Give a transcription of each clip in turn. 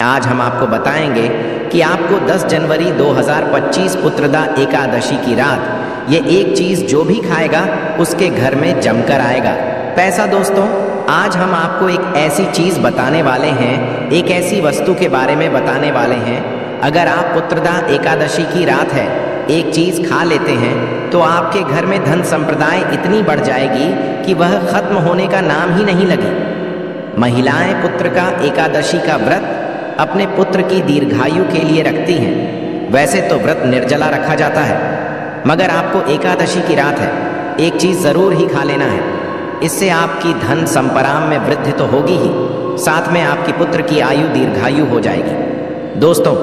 आज हम आपको बताएंगे कि आपको 10 जनवरी 2025 पुत्रदा एकादशी की रात ये एक चीज जो भी खाएगा उसके घर में जमकर आएगा पैसा। दोस्तों, आज हम आपको एक ऐसी चीज बताने वाले हैं, एक ऐसी वस्तु के बारे में बताने वाले हैं। अगर आप पुत्रदा एकादशी की रात है एक चीज खा लेते हैं तो आपके घर में धन संप्रदाय इतनी बढ़ जाएगी कि वह खत्म होने का नाम ही नहीं लगी। महिलाएं पुत्र का एकादशी का व्रत अपने पुत्र की दीर्घायु के लिए रखती हैं। वैसे तो व्रत निर्जला रखा जाता है, मगर आपको एकादशी की रात है एक चीज जरूर ही खा लेना है। इससे आपकी धन संपराम में वृद्धि तो होगी ही, साथ में आपकी पुत्र की आयु दीर्घायु हो जाएगी। दोस्तों,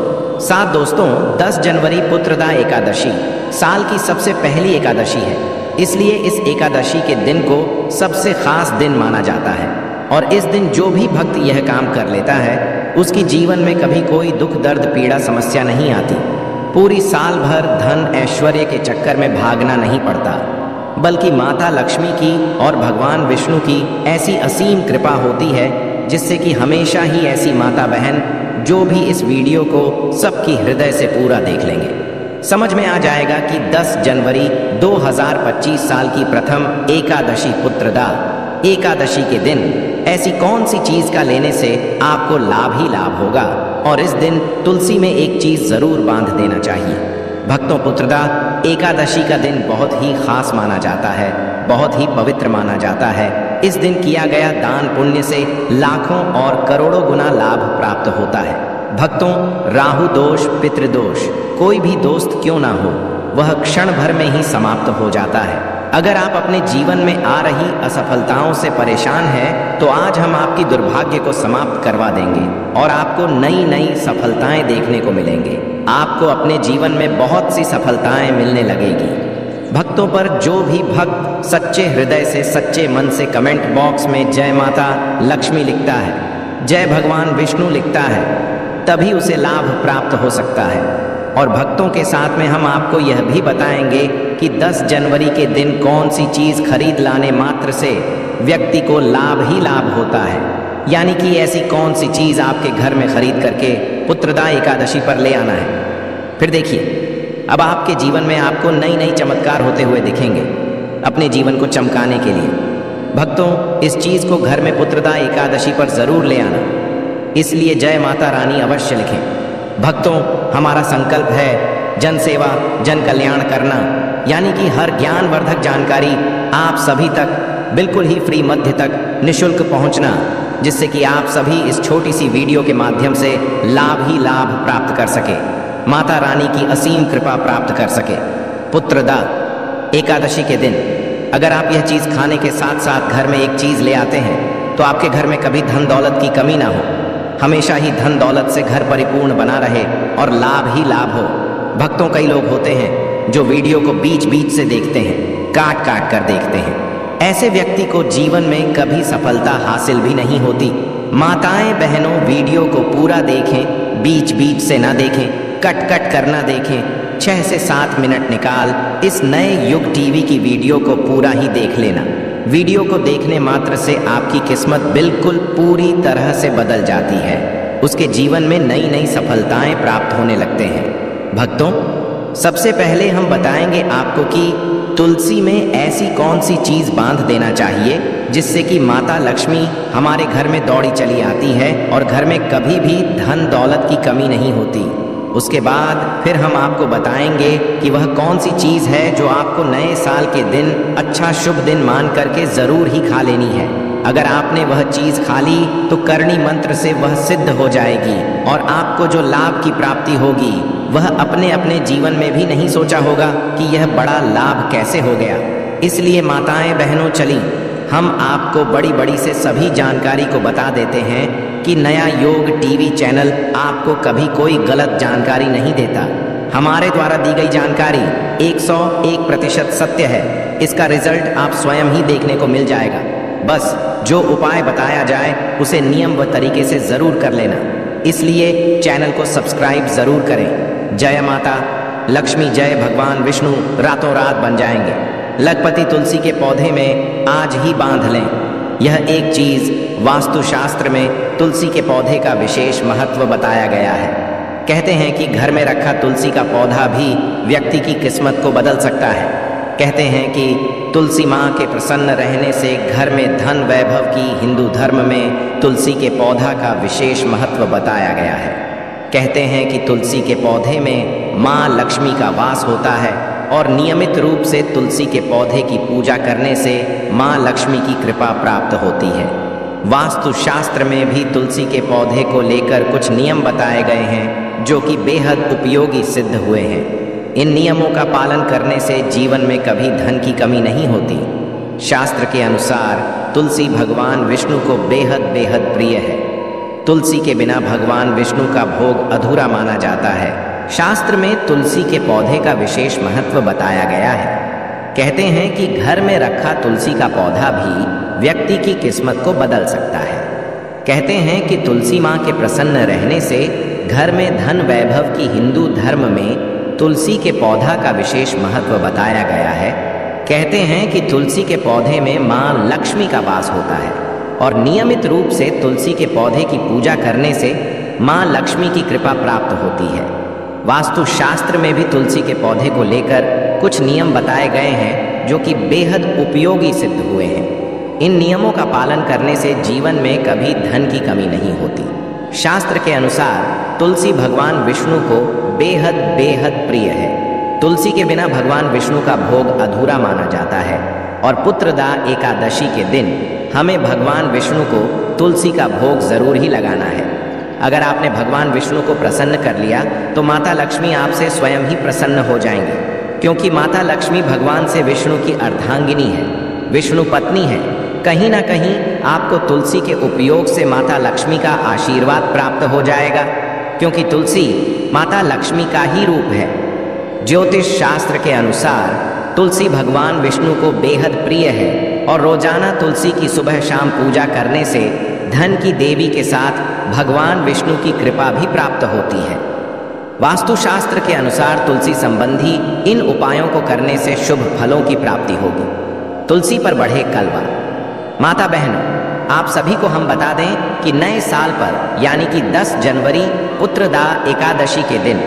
10 जनवरी पुत्रदा एकादशी साल की सबसे पहली एकादशी है, इसलिए इस एकादशी के दिन को सबसे खास दिन माना जाता है। और इस दिन जो भी भक्त यह काम कर लेता है उसकी जीवन में कभी कोई दुख दर्द पीड़ा समस्या नहीं आती। पूरी साल भर धन ऐश्वर्य के चक्कर में भागना नहीं पड़ता, बल्कि माता लक्ष्मी की और भगवान विष्णु की ऐसी असीम कृपा होती है जिससे कि हमेशा ही ऐसी माता बहन जो भी इस वीडियो को सबकी हृदय से पूरा देख लेंगे, समझ में आ जाएगा कि 10 जनवरी 2025 साल की प्रथम एकादशी पुत्रदा एकादशी के दिन ऐसी कौन सी चीज का लेने से आपको लाभ ही लाभ होगा। और इस दिन तुलसी में एक चीज जरूर बांध देना चाहिए। भक्तों, पुत्रदा एकादशी का दिन बहुत ही खास माना जाता है, बहुत ही पवित्र माना जाता है। इस दिन किया गया दान पुण्य से लाखों और करोड़ों गुना लाभ प्राप्त होता है। भक्तों, राहु दोष, पितृदोष, कोई भी दोस्त क्यों ना हो, वह क्षण भर में ही समाप्त हो जाता है। अगर आप अपने जीवन में आ रही असफलताओं से परेशान हैं, तो आज हम आपकी दुर्भाग्य को समाप्त करवा देंगे और आपको नई नई सफलताएं देखने को मिलेंगे। आपको अपने जीवन में बहुत सी सफलताएं मिलने लगेगी। भक्तों पर जो भी भक्त सच्चे हृदय से, सच्चे मन से कमेंट बॉक्स में जय माता लक्ष्मी लिखता है, जय भगवान विष्णु लिखता है, तभी उसे लाभ प्राप्त हो सकता है। और भक्तों के साथ में हम आपको यह भी बताएंगे कि 10 जनवरी के दिन कौन सी चीज खरीद लाने मात्र से व्यक्ति को लाभ ही लाभ होता है। यानी कि ऐसी कौन सी चीज आपके घर में खरीद करके पुत्रदा एकादशी पर ले आना है। फिर देखिए, अब आपके जीवन में आपको नई नई चमत्कार होते हुए दिखेंगे अपने जीवन को चमकाने के लिए। भक्तों, इस चीज को घर में पुत्रदा एकादशी पर जरूर ले आना, इसलिए जय माता रानी अवश्य लिखें। भक्तों, हमारा संकल्प है जन सेवा जन कल्याण करना, यानी कि हर ज्ञानवर्धक जानकारी आप सभी तक बिल्कुल ही फ्री मध्य तक निशुल्क पहुंचना, जिससे कि आप सभी इस छोटी सी वीडियो के माध्यम से लाभ ही लाभ प्राप्त कर सके, माता रानी की असीम कृपा प्राप्त कर सके। पुत्रदा एकादशी के दिन अगर आप यह चीज खाने के साथ साथ घर में एक चीज ले आते हैं तो आपके घर में कभी धन दौलत की कमी ना हो, हमेशा ही धन दौलत से घर परिपूर्ण बना रहे और लाभ ही लाभ हो। भक्तों, कई लोग होते हैं जो वीडियो को बीच बीच से देखते हैं, काट काट कर देखते हैं। ऐसे व्यक्ति को जीवन में कभी सफलता हासिल भी नहीं होती। माताएं बहनों, वीडियो को पूरा देखें, बीच बीच से ना देखें, कट कट कर ना देखें। 6 से 7 मिनट निकाल इस नए युग टीवी की वीडियो को पूरा ही देख लेना। वीडियो को देखने मात्र से आपकी किस्मत बिल्कुल पूरी तरह से बदल जाती है, उसके जीवन में नई नई सफलताएं प्राप्त होने लगते हैं। भक्तों, सबसे पहले हम बताएंगे आपको कि तुलसी में ऐसी कौन सी चीज बांध देना चाहिए जिससे कि माता लक्ष्मी हमारे घर में दौड़ी चली आती है और घर में कभी भी धन दौलत की कमी नहीं होती। उसके बाद फिर हम आपको बताएंगे कि वह कौन सी चीज है जो आपको नए साल के दिन अच्छा शुभ दिन मान करके जरूर ही खा लेनी है। अगर आपने वह चीज खा ली तो करणी मंत्र से वह सिद्ध हो जाएगी और आपको जो लाभ की प्राप्ति होगी वह अपने अपने जीवन में भी नहीं सोचा होगा कि यह बड़ा लाभ कैसे हो गया। इसलिए माताएं बहनों, चली हम आपको बड़ी बड़ी से सभी जानकारी को बता देते हैं कि नया योग टीवी चैनल आपको कभी कोई गलत जानकारी नहीं देता। हमारे द्वारा दी गई जानकारी 101% सत्य है। इसका रिजल्ट आप स्वयं ही देखने को मिल जाएगा। बस जो उपाय बताया जाए उसे नियम व तरीके से जरूर कर लेना। इसलिए चैनल को सब्सक्राइब जरूर करें। जय माता लक्ष्मी, जय भगवान विष्णु रातों रात बन जाएंगे। लखपति तुलसी के पौधे में आज ही बांध लें। यह एक चीज वास्तुशास्त्र में तुलसी के पौधे का विशेष महत्व बताया गया है। कहते हैं कि घर में रखा तुलसी का पौधा भी व्यक्ति की किस्मत को बदल सकता है। कहते हैं कि तुलसी माँ के प्रसन्न रहने से घर में धन वैभव की हिंदू धर्म में तुलसी के पौधा का विशेष महत्व बताया गया है। कहते हैं कि तुलसी के पौधे में माँ लक्ष्मी का वास होता है और नियमित रूप से तुलसी के पौधे की पूजा करने से माँ लक्ष्मी की कृपा प्राप्त होती है। वास्तुशास्त्र में भी तुलसी के पौधे को लेकर कुछ नियम बताए गए हैं जो कि बेहद उपयोगी सिद्ध हुए हैं। इन नियमों का पालन करने से जीवन में कभी धन की कमी नहीं होती। शास्त्र के अनुसार तुलसी भगवान विष्णु को बेहद बेहद प्रिय है। तुलसी के बिना भगवान विष्णु का भोग अधूरा माना जाता है। शास्त्र में तुलसी के पौधे का विशेष महत्व बताया गया है। कहते हैं कि घर में रखा तुलसी का पौधा भी व्यक्ति की किस्मत को बदल सकता है। कहते हैं कि तुलसी माँ के प्रसन्न रहने से घर में धन वैभव की हिंदू धर्म में तुलसी के पौधा का विशेष महत्व बताया गया है। कहते हैं कि तुलसी के पौधे में माँ लक्ष्मी का वास होता है और नियमित रूप से तुलसी के पौधे की पूजा करने से माँ लक्ष्मी की कृपा प्राप्त होती है। वास्तुशास्त्र में भी तुलसी के पौधे को लेकर कुछ नियम बताए गए हैं जो कि बेहद उपयोगी सिद्ध हुए हैं। इन नियमों का पालन करने से जीवन में कभी धन की कमी नहीं होती। शास्त्र के अनुसार तुलसी भगवान विष्णु को बेहद बेहद प्रिय है। तुलसी के बिना भगवान विष्णु का भोग अधूरा माना जाता है और पुत्रदा एकादशी के दिन हमें भगवान विष्णु को तुलसी का भोग जरूर ही लगाना है। अगर आपने भगवान विष्णु को प्रसन्न कर लिया तो माता लक्ष्मी आपसे स्वयं ही प्रसन्न हो जाएंगी, क्योंकि माता लक्ष्मी भगवान से विष्णु की अर्धांगिनी है, विष्णु पत्नी है। कहीं ना कहीं आपको तुलसी के उपयोग से माता लक्ष्मी का आशीर्वाद प्राप्त हो जाएगा, क्योंकि तुलसी माता लक्ष्मी का ही रूप है। ज्योतिष शास्त्र के अनुसार तुलसी भगवान विष्णु को बेहद प्रिय है और रोजाना तुलसी की सुबह शाम पूजा करने से धन की देवी के साथ भगवान विष्णु की कृपा भी प्राप्त होती है। वास्तुशास्त्र के अनुसार तुलसी संबंधी इन उपायों को करने से शुभ फलों की प्राप्ति होगी। तुलसी पर बढ़े कलवा। माता बहनों, आप सभी को हम बता दें कि नए साल पर यानी कि 10 जनवरी पुत्रदा एकादशी के दिन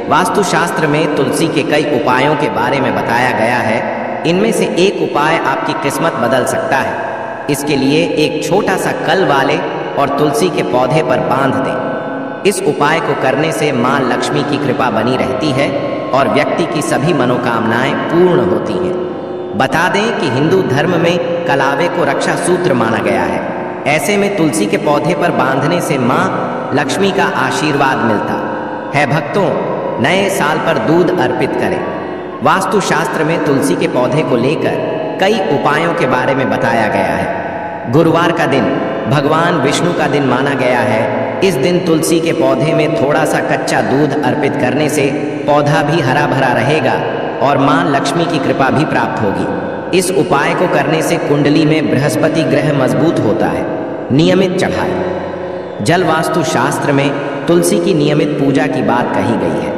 वास्तुशास्त्र में तुलसी के कई उपायों के बारे में बताया गया है। इनमें से एक उपाय आपकी किस्मत बदल सकता है। इसके लिए एक छोटा सा कल वाले और तुलसी के पौधे पर बांध दें। इस उपाय को करने से माँ लक्ष्मी की कृपा बनी रहती है और व्यक्ति की सभी मनोकामनाएं पूर्ण होती हैं। बता दें कि हिंदू धर्म में कलावे को रक्षा सूत्र माना गया है। ऐसे में तुलसी के पौधे पर बांधने से माँ लक्ष्मी का आशीर्वाद मिलता है। भक्तों, नए साल पर दूध अर्पित करें। वास्तुशास्त्र में तुलसी के पौधे को लेकर कई उपायों के बारे में बताया गया है। गुरुवार का दिन भगवान विष्णु का दिन माना गया है। इस दिन तुलसी के पौधे में थोड़ा सा कच्चा दूध अर्पित करने से पौधा भी हरा भरा रहेगा और माँ लक्ष्मी की कृपा भी प्राप्त होगी। इस उपाय को करने से कुंडली में बृहस्पति ग्रह मजबूत होता है। नियमित चढ़ाई। जल वास्तु शास्त्र में तुलसी की नियमित पूजा की बात कही गई है।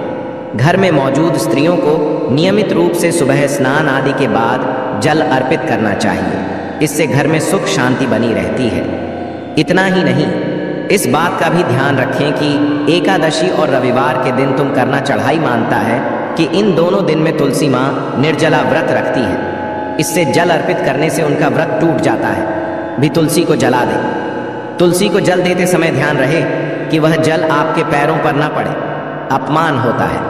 घर में मौजूद स्त्रियों को नियमित रूप से सुबह स्नान आदि के बाद जल अर्पित करना चाहिए। इससे घर में सुख शांति बनी रहती है। इतना ही नहीं, इस बात का भी ध्यान रखें कि एकादशी और रविवार के दिन तुम करना चढ़ाई मानता है कि इन दोनों दिन में तुलसी माँ निर्जला व्रत रखती है। इससे जल अर्पित करने से उनका व्रत टूट जाता है। भी तुलसी को जला दे। तुलसी को जल देते समय ध्यान रहे कि वह जल आपके पैरों पर न पड़े, अपमान होता है।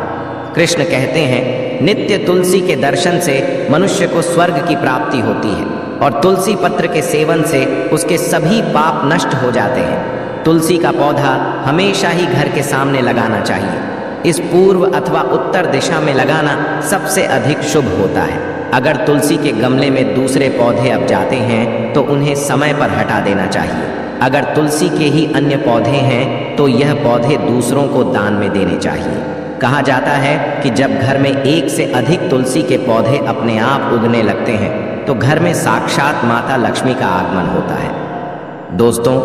कृष्ण कहते हैं, नित्य तुलसी के दर्शन से मनुष्य को स्वर्ग की प्राप्ति होती है और तुलसी पत्र के सेवन से उसके सभी पाप नष्ट हो जाते हैं। तुलसी का पौधा हमेशा ही घर के सामने लगाना चाहिए। इस पूर्व अथवा उत्तर दिशा में लगाना सबसे अधिक शुभ होता है। अगर तुलसी के गमले में दूसरे पौधे अब जाते हैं तो उन्हें समय पर हटा देना चाहिए। अगर तुलसी के ही अन्य पौधे हैं तो यह पौधे दूसरों को दान में देने चाहिए। कहा जाता है कि जब घर में एक से अधिक तुलसी के पौधे अपने आप उगने लगते हैं तो घर में साक्षात माता लक्ष्मी का आगमन होता है। दोस्तों,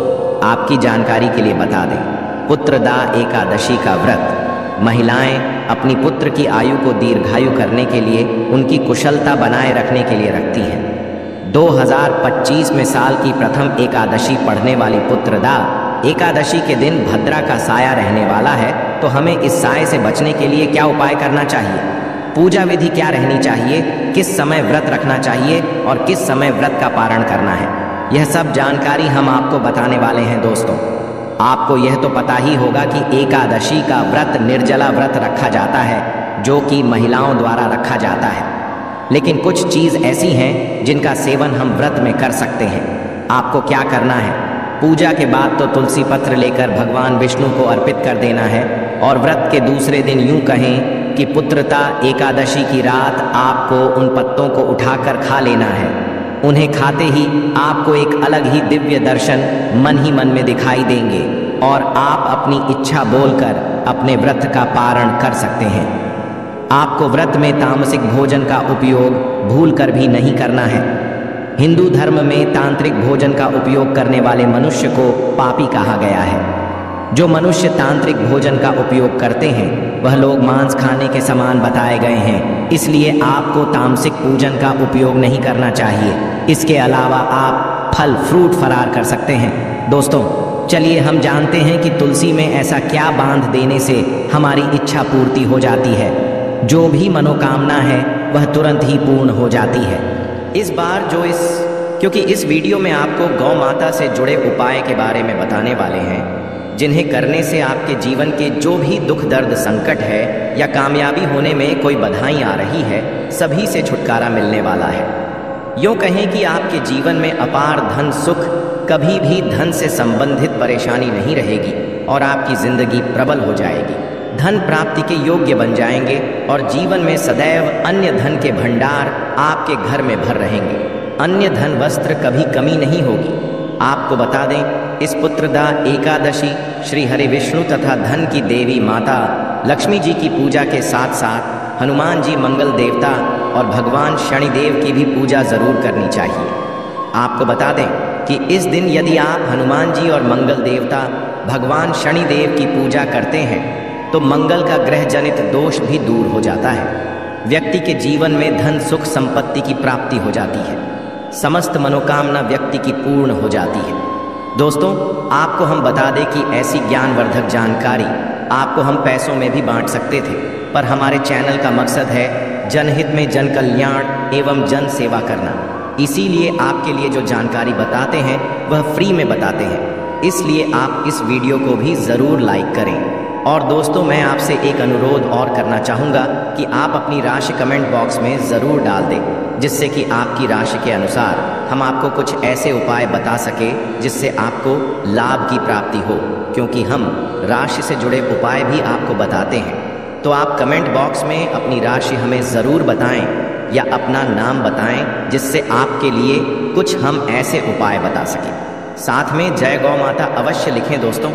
आपकी जानकारी के लिए बता दें, पुत्रदा एकादशी का व्रत महिलाएं अपनी पुत्र की आयु को दीर्घायु करने के लिए, उनकी कुशलता बनाए रखने के लिए रखती हैं। 2025 में साल की प्रथम एकादशी पढ़ने वाली पुत्रदा एकादशी के दिन भद्रा का साया रहने वाला है, तो हमें इस साये से बचने के लिए क्या उपाय करना चाहिए, पूजा विधि क्या रहनी चाहिए, किस समय व्रत रखना चाहिए और किस समय व्रत का पारण करना है, यह सब जानकारी हम आपको बताने वाले हैं। दोस्तों, आपको यह तो पता ही होगा कि एकादशी का व्रत निर्जला व्रत रखा जाता है, जो कि महिलाओं द्वारा रखा जाता है। लेकिन कुछ चीज़ ऐसी हैं जिनका सेवन हम व्रत में कर सकते हैं। आपको क्या करना है, पूजा के बाद तो तुलसी पत्र लेकर भगवान विष्णु को अर्पित कर देना है और व्रत के दूसरे दिन यूं कहें कि पुत्रदा एकादशी की रात आपको उन पत्तों को उठाकर खा लेना है। उन्हें खाते ही आपको एक अलग ही दिव्य दर्शन मन ही मन में दिखाई देंगे और आप अपनी इच्छा बोलकर अपने व्रत का पारण कर सकते हैं। आपको व्रत में तामसिक भोजन का उपयोग भूलकर भी नहीं करना है। हिंदू धर्म में तांत्रिक भोजन का उपयोग करने वाले मनुष्य को पापी कहा गया है। जो मनुष्य तांत्रिक भोजन का उपयोग करते हैं वह लोग मांस खाने के समान बताए गए हैं, इसलिए आपको तामसिक पूजन का उपयोग नहीं करना चाहिए। इसके अलावा आप फल फ्रूट फरार कर सकते हैं। दोस्तों, चलिए हम जानते हैं कि तुलसी में ऐसा क्या बांध देने से हमारी इच्छा पूर्ति हो जाती है। जो भी मनोकामना है वह तुरंत ही पूर्ण हो जाती है। इस बार क्योंकि इस वीडियो में आपको गौ माता से जुड़े उपाय के बारे में बताने वाले हैं, जिन्हें करने से आपके जीवन के जो भी दुख दर्द संकट है या कामयाबी होने में कोई बधाई आ रही है, सभी से छुटकारा मिलने वाला है। यूँ कहें कि आपके जीवन में अपार धन सुख, कभी भी धन से संबंधित परेशानी नहीं रहेगी और आपकी जिंदगी प्रबल हो जाएगी। धन प्राप्ति के योग्य बन जाएंगे और जीवन में सदैव अन्य धन के भंडार आपके घर में भर रहेंगे। अन्य धन वस्त्र कभी कमी नहीं होगी। आपको बता दें, इस पुत्रदा एकादशी श्री हरि विष्णु तथा धन की देवी माता लक्ष्मी जी की पूजा के साथ साथ हनुमान जी मंगल देवता और भगवान शनिदेव की भी पूजा जरूर करनी चाहिए। आपको बता दें कि इस दिन यदि आप हनुमान जी और मंगल देवता भगवान शनिदेव की पूजा करते हैं तो मंगल का ग्रह जनित दोष भी दूर हो जाता है। व्यक्ति के जीवन में धन सुख संपत्ति की प्राप्ति हो जाती है। समस्त मनोकामना व्यक्ति की पूर्ण हो जाती है। दोस्तों, आपको हम बता दें कि ऐसी ज्ञानवर्धक जानकारी आपको हम पैसों में भी बांट सकते थे, पर हमारे चैनल का मकसद है जनहित में जन कल्याण एवं जन सेवा करना। इसीलिए आपके लिए जो जानकारी बताते हैं वह फ्री में बताते हैं। इसलिए आप इस वीडियो को भी ज़रूर लाइक करें। और दोस्तों, मैं आपसे एक अनुरोध और करना चाहूँगा कि आप अपनी राशि कमेंट बॉक्स में ज़रूर डाल दें, जिससे कि आपकी राशि के अनुसार हम आपको कुछ ऐसे उपाय बता सके जिससे आपको लाभ की प्राप्ति हो, क्योंकि हम राशि से जुड़े उपाय भी आपको बताते हैं। तो आप कमेंट बॉक्स में अपनी राशि हमें ज़रूर बताएं या अपना नाम बताएं, जिससे आपके लिए कुछ हम ऐसे उपाय बता सकें। साथ में जय गौ माता अवश्य लिखें दोस्तों।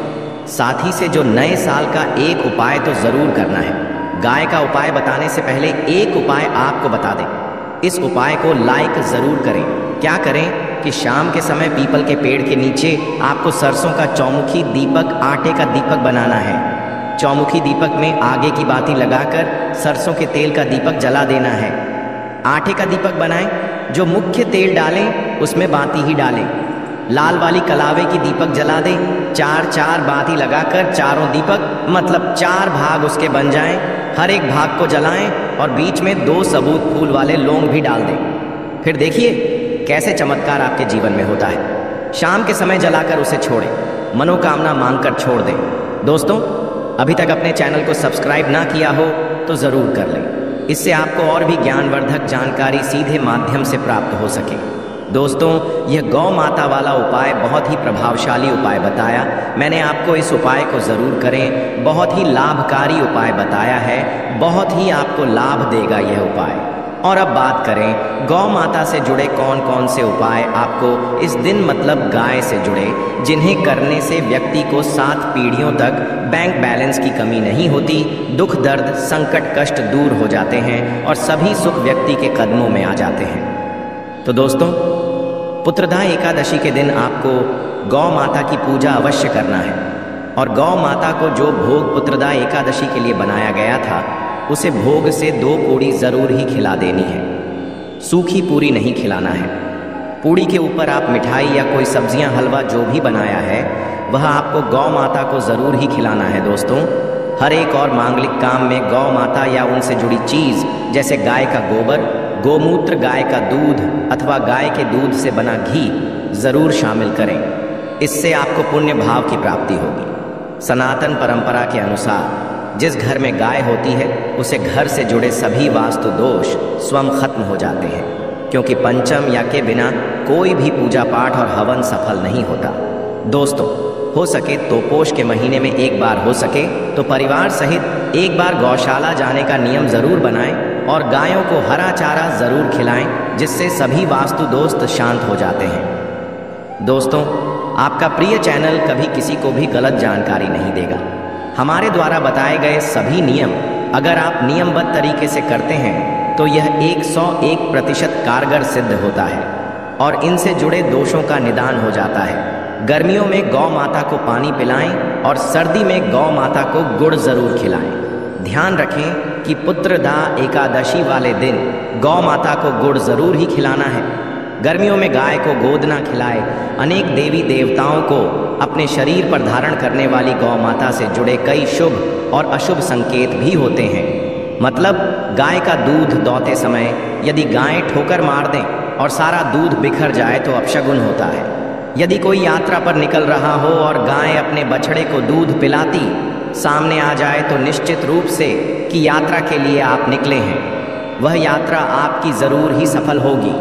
साथ ही से जो नए साल का एक उपाय तो ज़रूर करना है। गाय का उपाय बताने से पहले एक उपाय आपको बता दें। इस उपाय को लाइक ज़रूर करें। क्या करें कि शाम के समय पीपल के पेड़ के नीचे आपको सरसों का चौमुखी दीपक, आटे का दीपक बनाना है। चौमुखी दीपक में आगे की बाती लगाकर सरसों के तेल का दीपक जला देना है। आटे का दीपक बनाएं, जो मुख्य तेल डालें उसमें बाती ही डालें। लाल वाली कलावे की दीपक जला दें। चार बाती लगाकर चारों दीपक मतलब 4 भाग उसके बन जाएं। हर एक भाग को जलाएं और बीच में 2 सबूत फूल वाले लौंग भी डाल दें। फिर देखिए कैसे चमत्कार आपके जीवन में होता है। शाम के समय जलाकर उसे छोड़ें, मनोकामना मांगकर छोड़ दें। दोस्तों, अभी तक अपने चैनल को सब्सक्राइब ना किया हो तो ज़रूर कर लें। इससे आपको और भी ज्ञानवर्धक जानकारी सीधे माध्यम से प्राप्त हो सके। दोस्तों, यह गौ माता वाला उपाय बहुत ही प्रभावशाली उपाय बताया। मैंने आपको इस उपाय को ज़रूर करें। बहुत ही लाभकारी उपाय बताया है। बहुत ही आपको लाभ देगा यह उपाय। और अब बात करें गौ माता से जुड़े कौन कौन से उपाय आपको इस दिन मतलब गाय से जुड़े, जिन्हें करने से व्यक्ति को 7 पीढ़ियों तक बैंक बैलेंस की कमी नहीं होती, दुख दर्द संकट कष्ट दूर हो जाते हैं और सभी सुख व्यक्ति के कदमों में आ जाते हैं। तो दोस्तों, पुत्रदा एकादशी के दिन आपको गौ माता की पूजा अवश्य करना है और गौ माता को जो भोग पुत्रदा एकादशी के लिए बनाया गया था उसे भोग से 2 पूड़ी ज़रूर ही खिला देनी है। सूखी पूरी नहीं खिलाना है। पूड़ी के ऊपर आप मिठाई या कोई सब्जियां, हलवा जो भी बनाया है वह आपको गौ माता को ज़रूर ही खिलाना है दोस्तों। हर एक और मांगलिक काम में गौ माता या उनसे जुड़ी चीज़ जैसे गाय का गोबर, गोमूत्र, गाय का दूध अथवा गाय के दूध से बना घी ज़रूर शामिल करें। इससे आपको पुण्य भाव की प्राप्ति होगी। सनातन परंपरा के अनुसार जिस घर में गाय होती है उसे घर से जुड़े सभी वास्तु दोष स्वयं खत्म हो जाते हैं, क्योंकि पंचम या के बिना कोई भी पूजा पाठ और हवन सफल नहीं होता। दोस्तों, हो सके तो पोष के महीने में एक बार, हो सके तो परिवार सहित एक बार गौशाला जाने का नियम ज़रूर बनाएं और गायों को हरा चारा ज़रूर खिलाएं, जिससे सभी वास्तु दोस्त शांत हो जाते हैं। दोस्तों, आपका प्रिय चैनल कभी किसी को भी गलत जानकारी नहीं देगा। हमारे द्वारा बताए गए सभी नियम अगर आप नियमबद्ध तरीके से करते हैं तो यह 101% कारगर सिद्ध होता है और इनसे जुड़े दोषों का निदान हो जाता है। गर्मियों में गौ माता को पानी पिलाएं और सर्दी में गौ माता को गुड़ जरूर खिलाएं। ध्यान रखें कि पुत्रदा एकादशी वाले दिन गौ माता को गुड़ जरूर ही खिलाना है। गर्मियों में गाय को गोद ना खिलाए। अनेक देवी देवताओं को अपने शरीर पर धारण करने वाली गौ माता से जुड़े कई शुभ और अशुभ संकेत भी होते हैं। मतलब गाय का दूध दोहते समय यदि गाय ठोकर मार दें और सारा दूध बिखर जाए तो अपशगुन होता है। यदि कोई यात्रा पर निकल रहा हो और गाय अपने बछड़े को दूध पिलाती सामने आ जाए तो निश्चित रूप से कि यात्रा के लिए आप निकले हैं, वह यात्रा आपकी ज़रूर ही सफल होगी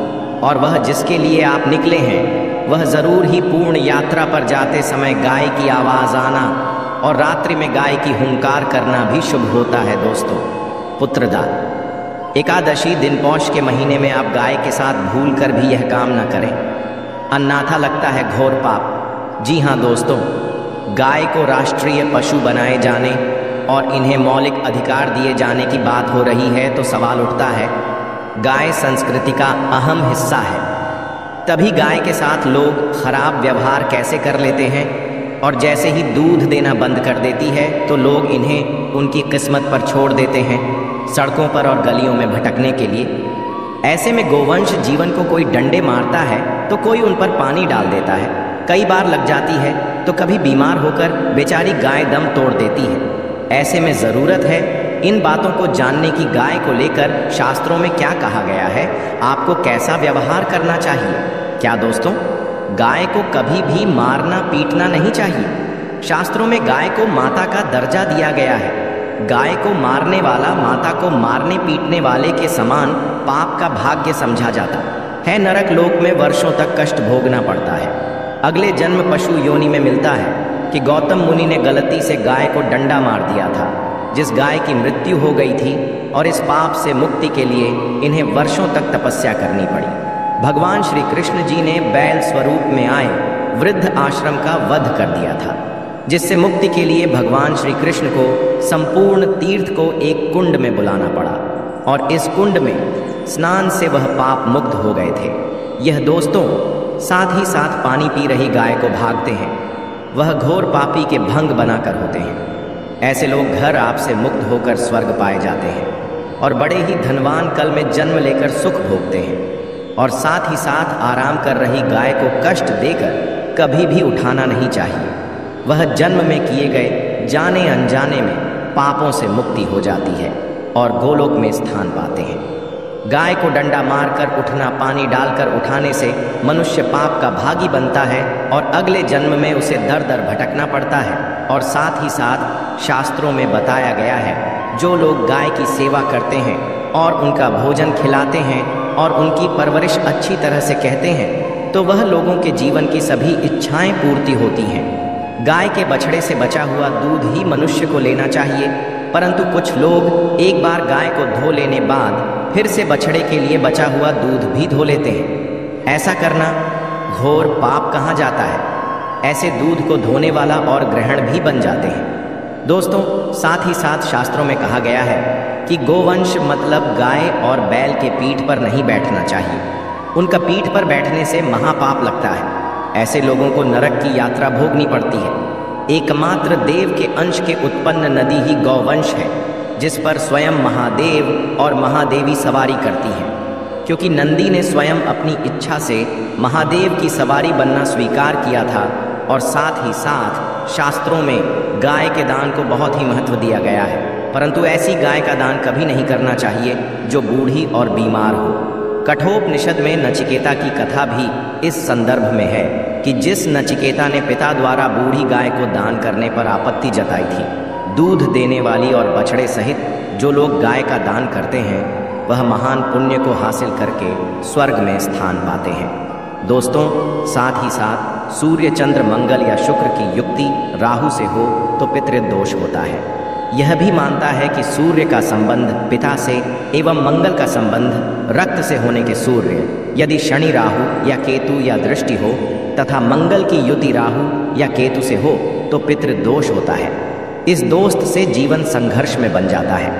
और वह जिसके लिए आप निकले हैं वह ज़रूर ही पूर्ण यात्रा पर जाते समय गाय की आवाज़ आना और रात्रि में गाय की हुंकार करना भी शुभ होता है। दोस्तों, पुत्रदा एकादशी दिन पौष के महीने में आप गाय के साथ भूल कर भी यह काम न करें, अन्यथा लगता है घोर पाप। जी हाँ दोस्तों, गाय को राष्ट्रीय पशु बनाए जाने और इन्हें मौलिक अधिकार दिए जाने की बात हो रही है तो सवाल उठता है, गाय संस्कृति का अहम हिस्सा है, तभी गाय के साथ लोग खराब व्यवहार कैसे कर लेते हैं और जैसे ही दूध देना बंद कर देती है तो लोग इन्हें उनकी किस्मत पर छोड़ देते हैं, सड़कों पर और गलियों में भटकने के लिए। ऐसे में गोवंश जीवन को कोई डंडे मारता है तो कोई उन पर पानी डाल देता है, कई बार लग जाती है तो कभी बीमार होकर बेचारी गाय दम तोड़ देती है। ऐसे में ज़रूरत है इन बातों को जानने की। गाय को लेकर शास्त्रों में क्या कहा गया है, आपको कैसा व्यवहार करना चाहिए। क्या दोस्तों, गाय को कभी भी मारना पीटना नहीं चाहिए। शास्त्रों में गाय को माता का दर्जा दिया गया है। गाय को मारने वाला माता को मारने पीटने वाले के समान पाप का भाग्य समझा जाता है। नरक लोक में वर्षों तक कष्ट भोगना पड़ता है। अगले जन्म पशु योनि में मिलता है कि गौतम मुनि ने गलती से गाय को डंडा मार दिया था, जिस गाय की मृत्यु हो गई थी, और इस पाप से मुक्ति के लिए इन्हें वर्षों तक तपस्या करनी पड़ी। भगवान श्री कृष्ण जी ने बैल स्वरूप में आए वृद्ध आश्रम का वध कर दिया था, जिससे मुक्ति के लिए भगवान श्री कृष्ण को संपूर्ण तीर्थ को एक कुंड में बुलाना पड़ा और इस कुंड में स्नान से वह पाप मुक्त हो गए थे। यह दोस्तों साथ ही साथ पानी पी रही गाय को भागते हैं, वह घोर पापी के भंग बनाकर होते हैं। ऐसे लोग घर आपसे मुक्त होकर स्वर्ग पाए जाते हैं और बड़े ही धनवान कल में जन्म लेकर सुख भोगते हैं। और साथ ही साथ आराम कर रही गाय को कष्ट देकर कभी भी उठाना नहीं चाहिए। वह जन्म में किए गए जाने अनजाने में पापों से मुक्ति हो जाती है और गोलोक में स्थान पाते हैं। गाय को डंडा मारकर उठना, पानी डालकर उठाने से मनुष्य पाप का भागी बनता है और अगले जन्म में उसे दर दर भटकना पड़ता है। और साथ ही साथ शास्त्रों में बताया गया है, जो लोग गाय की सेवा करते हैं और उनका भोजन खिलाते हैं और उनकी परवरिश अच्छी तरह से कहते हैं तो वह लोगों के जीवन की सभी इच्छाएं पूर्ति होती हैं। गाय के बछड़े से बचा हुआ दूध ही मनुष्य को लेना चाहिए, परंतु कुछ लोग एक बार गाय को धो लेने बाद फिर से बछड़े के लिए बचा हुआ दूध भी धो लेते हैं। ऐसा करना घोर पाप कहा जाता है। ऐसे दूध को धोने वाला और ग्रहण भी बन जाते हैं। दोस्तों, साथ ही साथ शास्त्रों में कहा गया है कि गोवंश मतलब गाय और बैल के पीठ पर नहीं बैठना चाहिए। उनका पीठ पर बैठने से महापाप लगता है। ऐसे लोगों को नरक की यात्रा भोगनी पड़ती है। एकमात्र देव के अंश के उत्पन्न नदी ही गौवंश है, जिस पर स्वयं महादेव और महादेवी सवारी करती हैं। क्योंकि नंदी ने स्वयं अपनी इच्छा से महादेव की सवारी बनना स्वीकार किया था। और साथ ही साथ शास्त्रों में गाय के दान को बहुत ही महत्व दिया गया है, परंतु ऐसी गाय का दान कभी नहीं करना चाहिए जो बूढ़ी और बीमार हो। कठोपनिषद में नचिकेता की कथा भी इस संदर्भ में है कि जिस नचिकेता ने पिता द्वारा बूढ़ी गाय को दान करने पर आपत्ति जताई थी, दूध देने वाली और बछड़े सहित जो लोग गाय का दान करते हैं वह महान पुण्य को हासिल करके स्वर्ग में स्थान पाते हैं। दोस्तों, साथ ही साथ सूर्य, चंद्र, मंगल या शुक्र की युक्ति राहु से हो तो पितृदोष होता है। यह भी मानता है कि सूर्य का संबंध पिता से एवं मंगल का संबंध रक्त से होने के सूर्य, यदि शनि, राहु या केतु या दृष्टि हो तथा मंगल की युति राहु या केतु से हो तो पितृदोष होता है। इस दोस्त से जीवन संघर्ष में बन जाता है।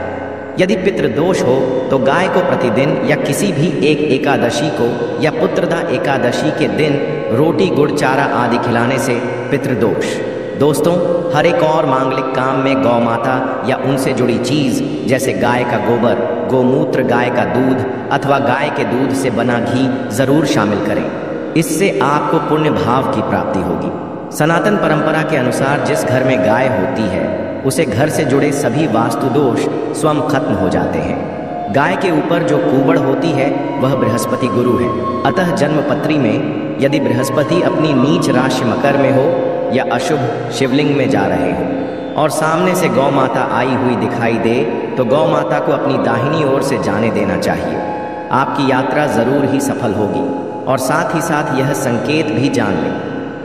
यदि पितृदोष हो तो गाय को प्रतिदिन या किसी भी एक एकादशी को या पुत्रदा एकादशी के दिन रोटी, गुड़, चारा आदि खिलाने से पितृदोष। दोस्तों, हर एक और मांगलिक काम में गौ माता या उनसे जुड़ी चीज जैसे गाय का गोबर, गोमूत्र, गाय का दूध अथवा गाय के दूध से बना घी जरूर शामिल करें। इससे आपको पुण्य भाव की प्राप्ति होगी। सनातन परंपरा के अनुसार जिस घर में गाय होती है उसे घर से जुड़े सभी वास्तु दोष स्वयं खत्म हो जाते हैं। गाय के ऊपर जो कुबड़ होती है वह बृहस्पति गुरु है। अतः जन्मपत्री में यदि बृहस्पति अपनी नीच राशि मकर में हो या अशुभ शिवलिंग में जा रहे हो और सामने से गौ माता आई हुई दिखाई दे तो गौ माता को अपनी दाहिनी ओर से जाने देना चाहिए। आपकी यात्रा जरूर ही सफल होगी। और साथ ही साथ यह संकेत भी जान लें,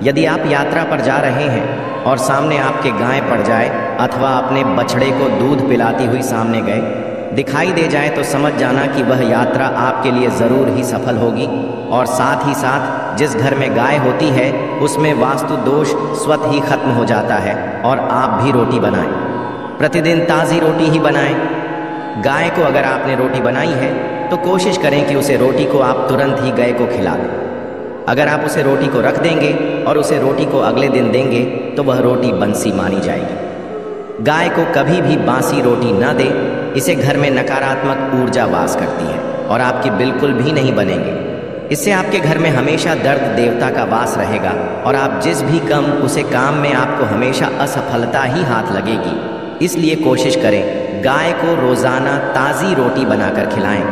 यदि आप यात्रा पर जा रहे हैं और सामने आपके गाय पड़ जाए अथवा अपने बछड़े को दूध पिलाती हुई सामने गए दिखाई दे जाए तो समझ जाना कि वह यात्रा आपके लिए ज़रूर ही सफल होगी। और साथ ही साथ जिस घर में गाय होती है उसमें वास्तु दोष स्वतः ही खत्म हो जाता है। और आप भी रोटी बनाएं, प्रतिदिन ताज़ी रोटी ही बनाएं। गाय को अगर आपने रोटी बनाई है तो कोशिश करें कि उसे रोटी को आप तुरंत ही गाय को खिला दें। अगर आप उसे रोटी को रख देंगे और उसे रोटी को अगले दिन देंगे तो वह रोटी बंसी मानी जाएगी। गाय को कभी भी बासी रोटी न दें, इसे घर में नकारात्मक ऊर्जा वास करती है और आपकी बिल्कुल भी नहीं बनेंगे। इससे आपके घर में हमेशा दर्द देवता का वास रहेगा और आप जिस भी उसे काम में आपको हमेशा असफलता ही हाथ लगेगी। इसलिए कोशिश करें गाय को रोजाना ताज़ी रोटी बनाकर खिलाएं।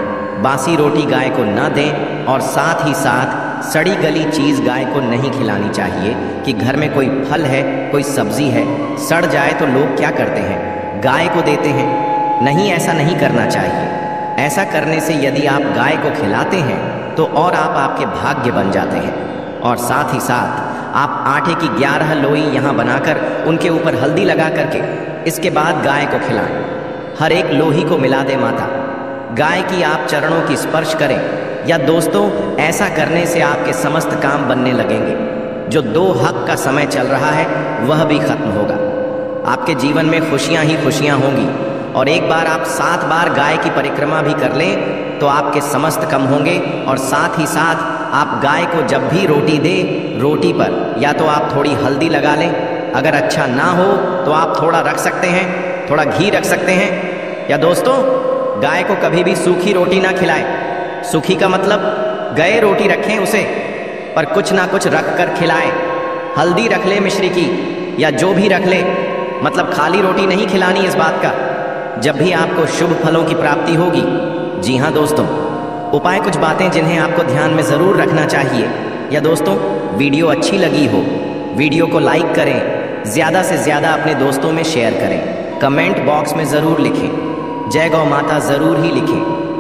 बासी रोटी गाय को न दें और साथ ही साथ सड़ी गली चीज़ गाय को नहीं खिलानी चाहिए कि घर में कोई फल है, कोई सब्जी है, सड़ जाए तो लोग क्या करते हैं, गाय को देते हैं। नहीं, ऐसा नहीं करना चाहिए। ऐसा करने से यदि आप गाय को खिलाते हैं तो और आप आपके भाग्य बन जाते हैं। और साथ ही साथ आप आटे की 11 लोई यहाँ बनाकर उनके ऊपर हल्दी लगा करके इसके बाद गाय को खिलाएं। हर एक लोही को मिला दे माता, गाय की आप चरणों की स्पर्श करें। या दोस्तों, ऐसा करने से आपके समस्त काम बनने लगेंगे। जो 2 हक का समय चल रहा है वह भी खत्म होगा। आपके जीवन में खुशियां ही खुशियां होंगी। और एक बार आप 7 बार गाय की परिक्रमा भी कर लें तो आपके समस्त कम होंगे। और साथ ही साथ आप गाय को जब भी रोटी दें, रोटी पर या तो आप थोड़ी हल्दी लगा लें, अगर अच्छा ना हो तो आप थोड़ा रख सकते हैं, थोड़ा घी रख सकते हैं। या दोस्तों, गाय को कभी भी सूखी रोटी ना खिलाएं। सूखी का मतलब गए रोटी रखें उसे, पर कुछ ना कुछ रख कर खिलाएं। हल्दी रख ले मिश्री की या जो भी रख ले, मतलब खाली रोटी नहीं खिलानी। इस बात का जब भी आपको शुभ फलों की प्राप्ति होगी। जी हाँ दोस्तों, उपाय कुछ बातें जिन्हें आपको ध्यान में ज़रूर रखना चाहिए। या दोस्तों, वीडियो अच्छी लगी हो, वीडियो को लाइक करें, ज़्यादा से ज़्यादा अपने दोस्तों में शेयर करें, कमेंट बॉक्स में ज़रूर लिखें, जय गौ माता ज़रूर ही लिखें।